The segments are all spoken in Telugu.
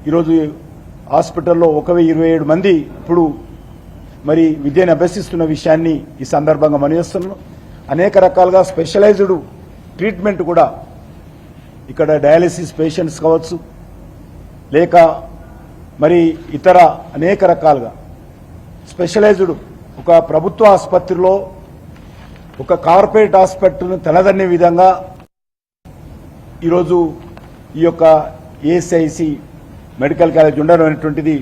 ఈరోజు హాస్పిటల్లో 1027 మంది ఇప్పుడు మరి విద్యను అభ్యసిస్తున్న విషయాన్ని ఈ సందర్భంగా మనవిస్తున్నాను. అనేక రకాలుగా స్పెషలైజ్డ్ ట్రీట్మెంట్ కూడా ఇక్కడ డయాలసిస్ పేషెంట్స్ కావచ్చు, లేక మరి ఇతర అనేక రకాలుగా స్పెషలైజ్డ్ ఒక ప్రభుత్వ ఆసుపత్రిలో ఒక కార్పొరేట్ హాస్పిటల్ను తలదన్నే విధంగా ఈరోజు ఈ యొక్క ఏఎస్ఐసి మెడికల్ కాలేజ్ ఉండడం అనేటువంటిది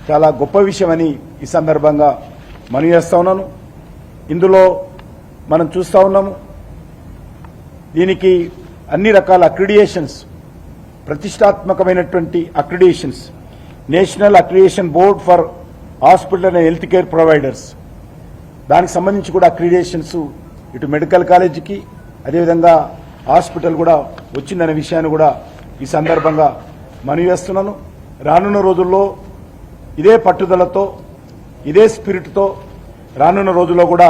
చాలా గొప్ప విషయమని ఈ సందర్భంగా మనవి చేస్తా ఉన్నాను. ఇందులో మనం చూస్తా ఉన్నాము, దీనికి అన్ని రకాల అక్రిడియేషన్స్, ప్రతిష్టాత్మకమైనటువంటి accreditations, national accreditation board for hospital and health care providers, దానికి సంబంధించి కూడా అక్రిడియేషన్స్ ఇటు మెడికల్ కాలేజీకి అదేవిధంగా హాస్పిటల్ కూడా వచ్చిందనే విషయాన్ని కూడా ఈ సందర్భంగా మనవి చేస్తున్నాను. రానున్న రోజుల్లో ఇదే పట్టుదలతో ఇదే స్పిరిట్తో రానున్న రోజుల్లో కూడా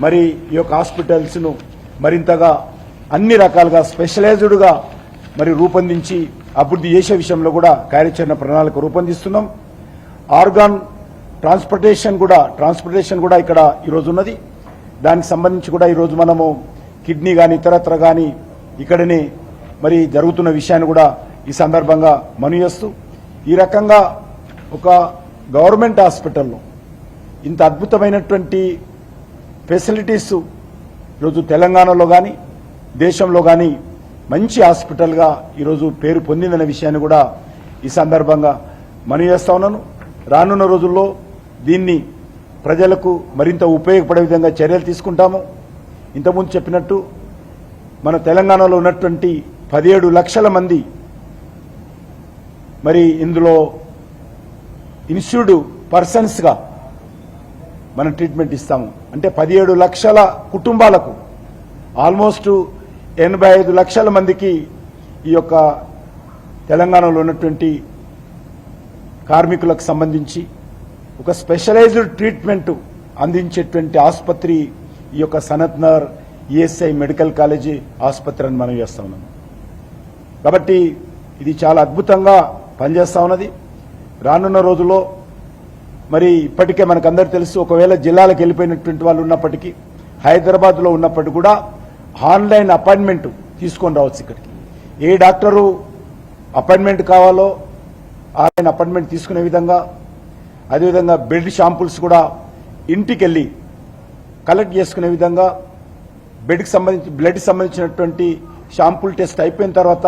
మరి ఈ యొక్క హాస్పిటల్స్ను మరింతగా అన్ని రకాలుగా స్పెషలైజ్డ్గా మరి రూపొందించి అభివృద్ధి చేసే విషయంలో కూడా కార్యాచరణ ప్రణాళిక రూపొందిస్తున్నాం. ఆర్గాన్ ట్రాన్స్పోర్టేషన్ కూడా ఇక్కడ ఈరోజు ఉన్నది. దానికి సంబంధించి కూడా ఈరోజు మనము కిడ్నీ కానీ ఇతరత్ర కానీ ఇక్కడనే మరి జరుగుతున్న విషయాన్ని కూడా ఈ సందర్భంగా మనవి చేస్తూ, ఈ రకంగా ఒక గవర్నమెంట్ హాస్పిటల్లో ఇంత అద్భుతమైనటువంటి ఫెసిలిటీస్ ఈరోజు తెలంగాణలో కానీ దేశంలో కానీ మంచి హాస్పిటల్గా ఈరోజు పేరు పొందిందనే విషయాన్ని కూడా ఈ సందర్భంగా మనవి చేస్తా ఉన్నాను. రానున్న రోజుల్లో దీన్ని ప్రజలకు మరింత ఉపయోగపడే విధంగా చర్యలు తీసుకుంటాము. ఇంతకుముందు చెప్పినట్టు మన తెలంగాణలో ఉన్నటువంటి 17 లక్షల మంది మరి ఇందులో ఇన్సూర్డ్ పర్సన్స్గా మనం ట్రీట్మెంట్ ఇస్తాము. అంటే 17 లక్షల కుటుంబాలకు ఆల్మోస్ట్ 85 లక్షల మందికి ఈ యొక్క తెలంగాణలో ఉన్నటువంటి కార్మికులకు సంబంధించి ఒక స్పెషలైజ్డ్ ట్రీట్మెంట్ అందించేటువంటి ఆసుపత్రి ఈ యొక్క Sanath Nagar ESI medical college ఆసుపత్రి అని మనం చేస్తా ఉన్నాం. కాబట్టి ఇది చాలా అద్భుతంగా పనిచేస్తా ఉన్నది. రానున్న రోజుల్లో మరి ఇప్పటికే మనకందరూ తెలుసు, ఒకవేళ జిల్లాలకు వెళ్ళిపోయినటువంటి వాళ్ళు ఉన్నప్పటికీ హైదరాబాద్లో ఉన్నప్పటికీ కూడా ఆన్లైన్ అపాయింట్మెంట్ తీసుకొని రావచ్చు. ఇక్కడికి ఏ డాక్టరు అపాయింట్మెంట్ కావాలో ఆన్లైన్ అపాయింట్మెంట్ తీసుకునే విధంగా, అదేవిధంగా బ్లడ్ శాంపుల్స్ కూడా ఇంటికి వెళ్ళి కలెక్ట్ చేసుకునే విధంగా, బ్లడ్కి సంబంధించినటువంటి శాంపుల్ టెస్ట్ అయిపోయిన తర్వాత